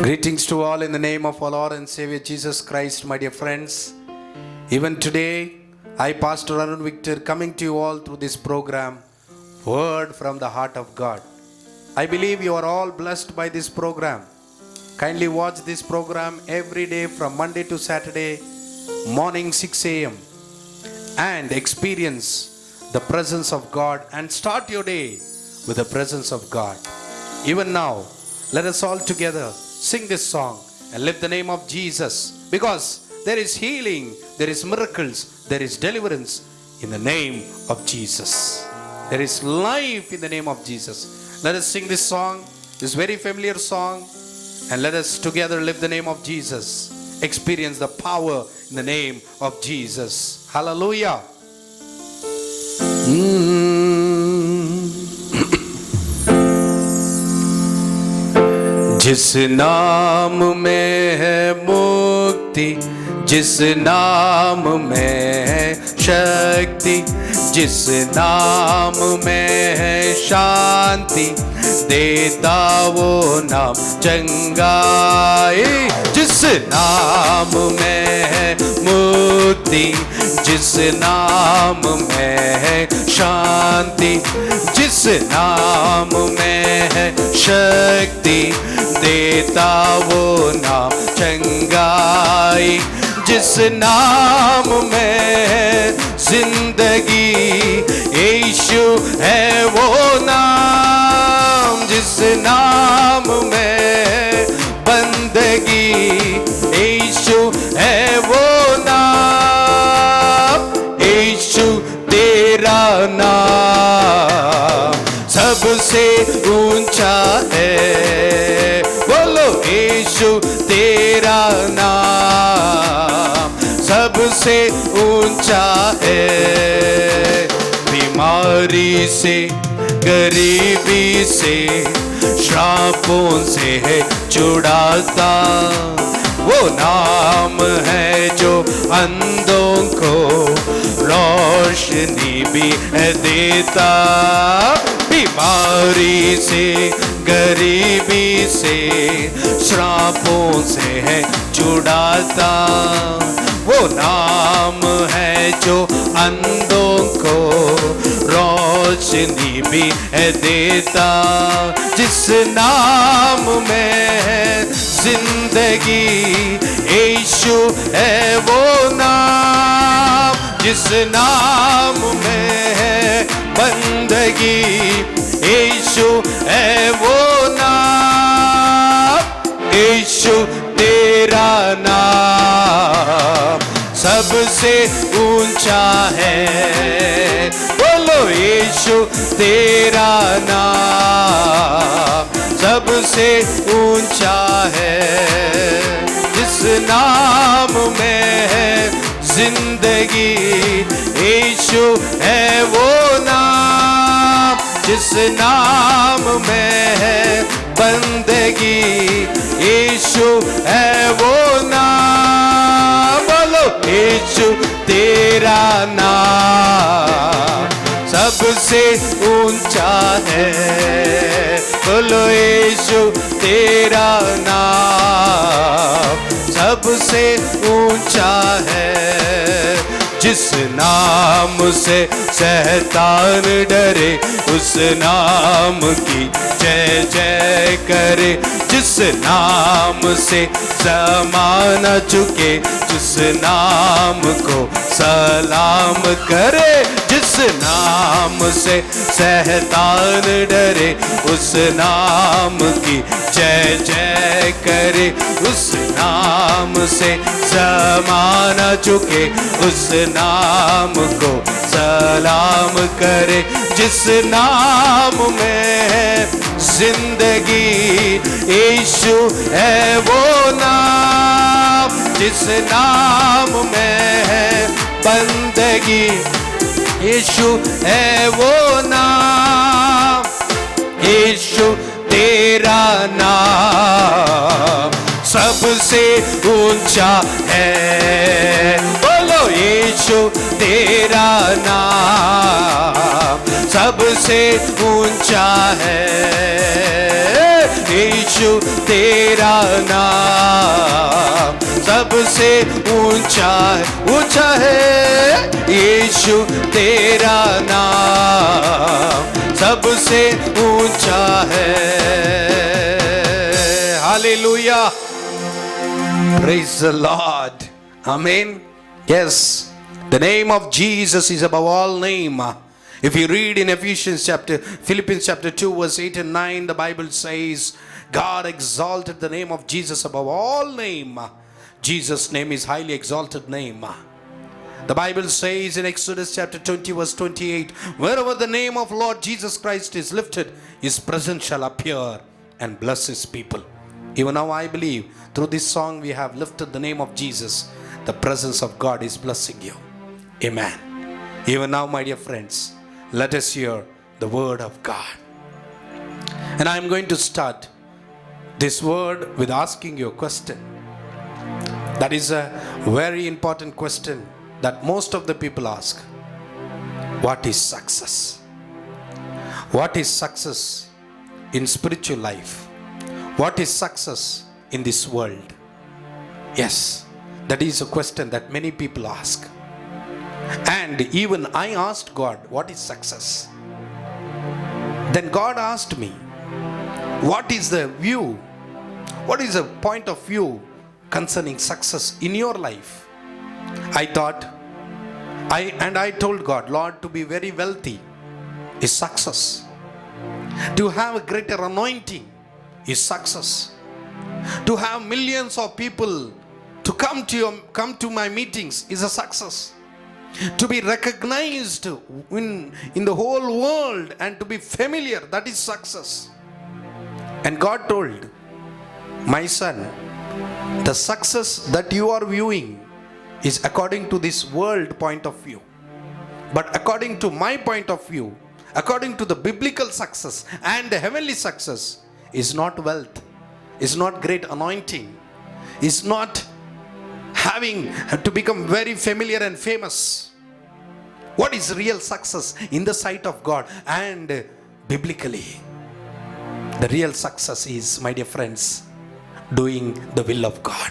Greetings to all in the name of our Lord and Savior Jesus Christ, my dear friends. Even today, I, Pastor Arun Victor, coming to you all through this program, Word from the Heart of God. I believe you are all blessed by this program. Kindly watch this program every day from Monday to Saturday, morning 6 a.m. and experience the presence of God and start your day with the presence of God. Even now, let us all together sing this song and lift the name of Jesus, because there is healing, there is miracles, there is deliverance in the name of Jesus. There is life in the name of Jesus. Let us sing this song, this very familiar song, and let us together lift the name of Jesus. Experience the power in the name of Jesus. Hallelujah. जिस नाम में है मुक्ति, जिस नाम में है शक्ति, जिस नाम में है शांति, देता वो नाम चंगाई। जिस नाम में है मुक्ति, जिस नाम में है शांति, जिस नाम में है शक्ति, देता वो नाम चंगाई। जिस नाम में है जिंदगी, यीशु है वो नाम। जिस नाम में है बंदगी, यीशु है वो नाम। यीशु तेरा नाम सबसे ऊंचा है। बोलो यीशु तेरा नाम सबसे ऊंचा है। बीमारी से, गरीबी से, श्रापों से है छुड़ाता वो नाम है जो अंधों को रोशनी भी देता। बीमारी से, गरीबी से, श्रापों से है छुड़ाता वो नाम है जो अंधों को रोशनी भी देता। जिस नाम में है जिंदगी, यीशु है वो नाम। जिस नाम में है बंदगी, यीशु है वो नाम। यीशु तेरा नाम सबसे ऊंचा है। बोलो यीशु तेरा नाम सबसे ऊंचा है। जिस नाम में है जिंदगी, यीशु है वो नाम। जिस नाम में है बंदगी, यीशु है वो नाम। बोलो यीशु तेरा नाम सबसे ऊंचा है। बोलो यीशु तेरा नाम सबसे ऊंचा है। जिस नाम से शैतान डरे, उस नाम की जय जय करे। जिस नाम से ज़माना झुके, जिस नाम को सलाम करे। जिस नाम से शैतान डरे, उस नाम की जय जय करे। उस नाम से ज़माना झुके, उस नाम को सलाम करे। जिस नाम में है जिंदगी, यीशु है वो नाम। जिस नाम में है बंदगी, यीशु है वो नाम। यीशु तेरा नाम सबसे ऊंचा है। बोलो यीशु तेरा नाम सबसे ऊंचा है। यीशु तेरा नाम सबसे ऊंचा है, यीशु तेरा नाम सबसे ऊंचा है। Hallelujah, praise the Lord, amen. Yes, the name of Jesus is above all name. If you read in Philippians chapter 2 verse 8 and 9, the Bible says God exalted the name of Jesus above all name. Jesus' name is highly exalted name. The Bible says in Exodus chapter 20 verse 28, wherever the name of Lord Jesus Christ is lifted, His presence shall appear and bless His people. Even now I believe through this song we have lifted the name of Jesus. The presence of God is blessing you. Amen. Even now, my dear friends, let us hear the word of God. And I am going to start this word with asking you a question. That is a very important question that most of the people ask. What is success? What is success in spiritual life? What is success in this world? Yes, that is a question that many people ask. And even I asked God, what is success? Then God asked me, what is the view? What is the point of view concerning success in your life? I thought, I told God, Lord, to be very wealthy is success. To have a greater anointing is success. To have millions of people to come to my meetings is a success. To be recognized in the whole world and to be familiar, that is success. And God told, my son, the success that you are viewing is according to this world point of view. But according to my point of view, according to the biblical success and the heavenly success, is not wealth, is not great anointing, is not having to become very familiar and famous. What is real success in the sight of God and biblically? The real success is, my dear friends, doing the will of God.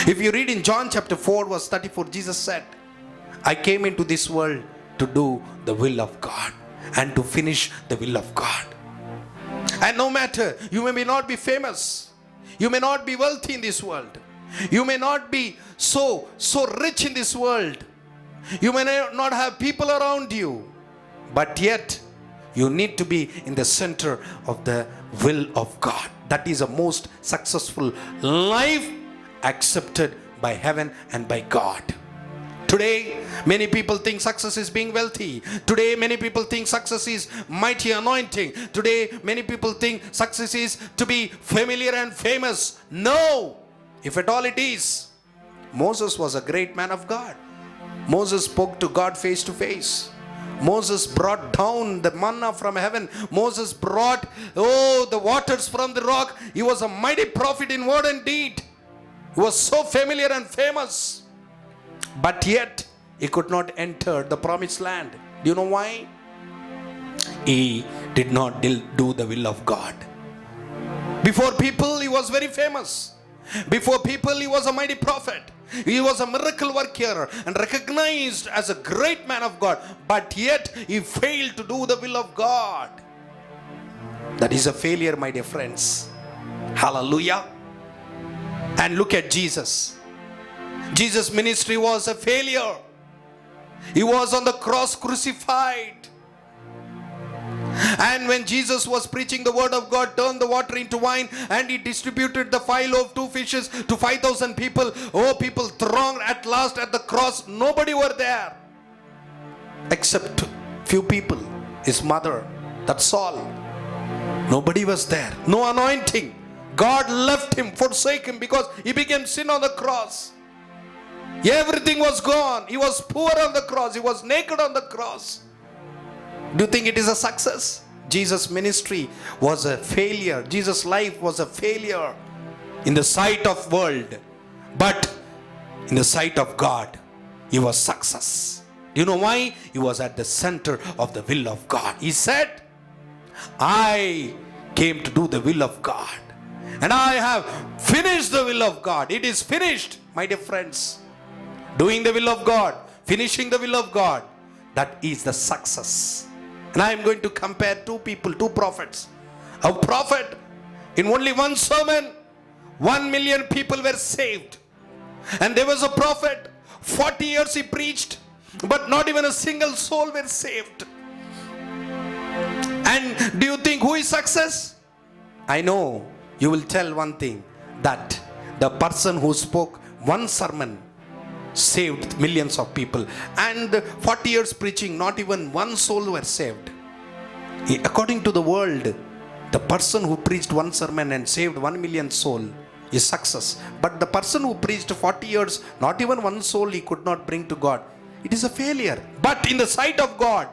If you read in John chapter 4 verse 34, Jesus said, I came into this world to do the will of God and to finish the will of God. And no matter, you may not be famous, you may not be wealthy in this world, you may not be so rich in this world, you may not have people around you, but yet you need to be in the center of the will of God. That is a most successful life accepted by heaven and by God. Today, many people think success is being wealthy. Today, many people think success is mighty anointing. Today, many people think success is to be familiar and famous. No, if at all it is. Moses was a great man of God. Moses spoke to God face to face. Moses brought down the manna from heaven. Moses brought, the waters from the rock. He was a mighty prophet in word and deed. He was so familiar and famous. But yet, he could not enter the promised land. Do you know why? He did not do the will of God. Before people, he was very famous. Before people, he was a mighty prophet. He was a miracle worker and recognized as a great man of God. But yet, he failed to do the will of God. That is a failure, my dear friends. Hallelujah. And look at Jesus. Jesus' ministry was a failure. He was on the cross crucified. And when Jesus was preaching the word of God, turned the water into wine, and he distributed the 5 loaves, 2 fishes to 5,000 people. People thronged at last at the cross. Nobody were there except few people. His mother, that's Saul. Nobody was there. No anointing. God left him, forsake him, because he became sin on the cross. Everything was gone. He was poor on the cross. He was naked on the cross. Do you think it is a success? Jesus' ministry was a failure. Jesus' life was a failure in the sight of world. But in the sight of God, he was success. Do you know why? He was at the center of the will of God. He said, I came to do the will of God. And I have finished the will of God. It is finished, my dear friends. Doing the will of God, finishing the will of God, that is the success. And I am going to compare two people, two prophets. A prophet, in only one sermon, 1 million people were saved. And there was a prophet, 40 years he preached, but not even a single soul were saved. And do you think who is success? I know you will tell one thing, that the person who spoke one sermon saved millions of people, and 40 years preaching, not even one soul were saved. According to the world, the person who preached one sermon and saved 1 million soul is success. But the person who preached 40 years, not even one soul he could not bring to God, it is a failure. But in the sight of God,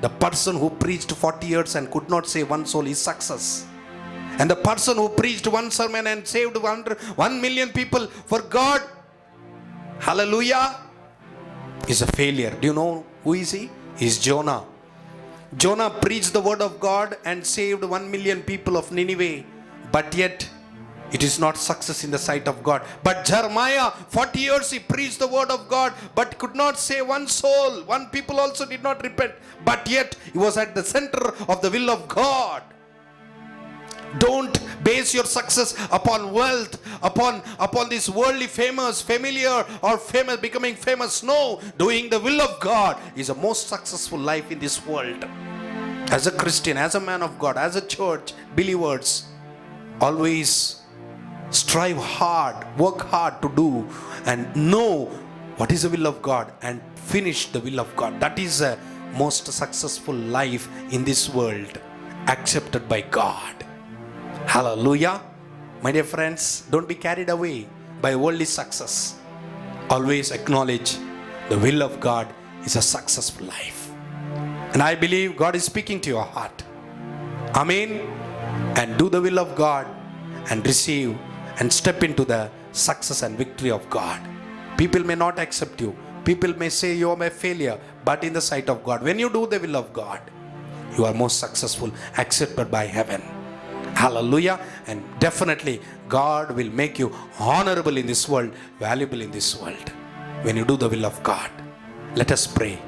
the person who preached 40 years and could not save one soul is success. And the person who preached one sermon and saved 1 million people for God, hallelujah, is a failure. Do you know who is he? He is Jonah. Jonah preached the word of God and saved 1 million people of Nineveh, but yet it is not success in the sight of God. But Jeremiah, 40 years he preached the word of God, but could not save one soul. One people also did not repent, but yet he was at the center of the will of God. Don't base your success upon wealth, upon this worldly famous, familiar, or famous, becoming famous. No, doing the will of God is a most successful life in this world. As a Christian, as a man of God, as a church, believers, always strive hard, work hard to do and know what is the will of God and finish the will of God. That is a most successful life in this world, accepted by God. Hallelujah. My dear friends, don't be carried away by worldly success. Always acknowledge the will of God is a successful life. And I believe God is speaking to your heart. Amen. And do the will of God and receive and step into the success and victory of God. People may not accept you. People may say you are a failure. But in the sight of God, when you do the will of God, you are most successful, accepted by heaven. Hallelujah. And definitely God will make you honorable in this world, valuable in this world, when you do the will of God. Let us pray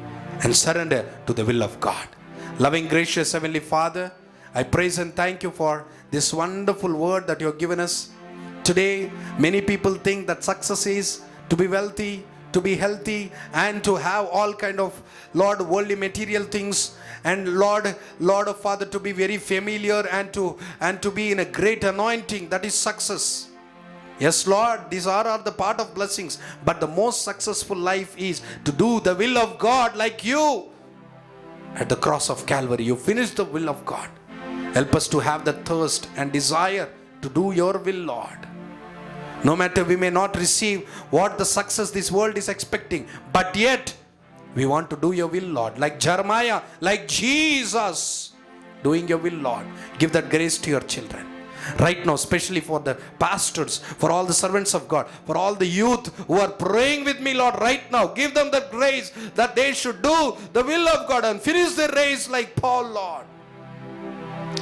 and surrender to the will of God. Loving, gracious Heavenly Father, I praise and thank you for this wonderful word that you have given us. Today, many people think that success is to be wealthy, to be healthy, and to have all kind of, Lord, worldly material things. And Lord of Father, to be very familiar and to be in a great anointing. That is success. Yes, Lord, these are the part of blessings. But the most successful life is to do the will of God, like you at the cross of Calvary. You finished the will of God. Help us to have the thirst and desire to do your will, Lord. No matter we may not receive what the success this world is expecting, but yet we want to do your will, Lord. Like Jeremiah, like Jesus, doing your will, Lord. Give that grace to your children. Right now, especially for the pastors, for all the servants of God, for all the youth who are praying with me, Lord, right now, give them the grace that they should do the will of God and finish their race like Paul, Lord.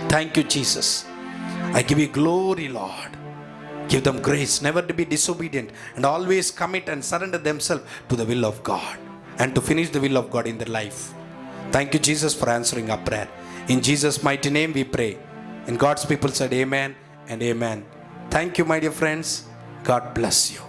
Thank you, Jesus. I give you glory, Lord. Give them grace never to be disobedient and always commit and surrender themselves to the will of God and to finish the will of God in their life. Thank you, Jesus, for answering our prayer. In Jesus' mighty name we pray. And God's people said amen and amen. Thank you, my dear friends. God bless you.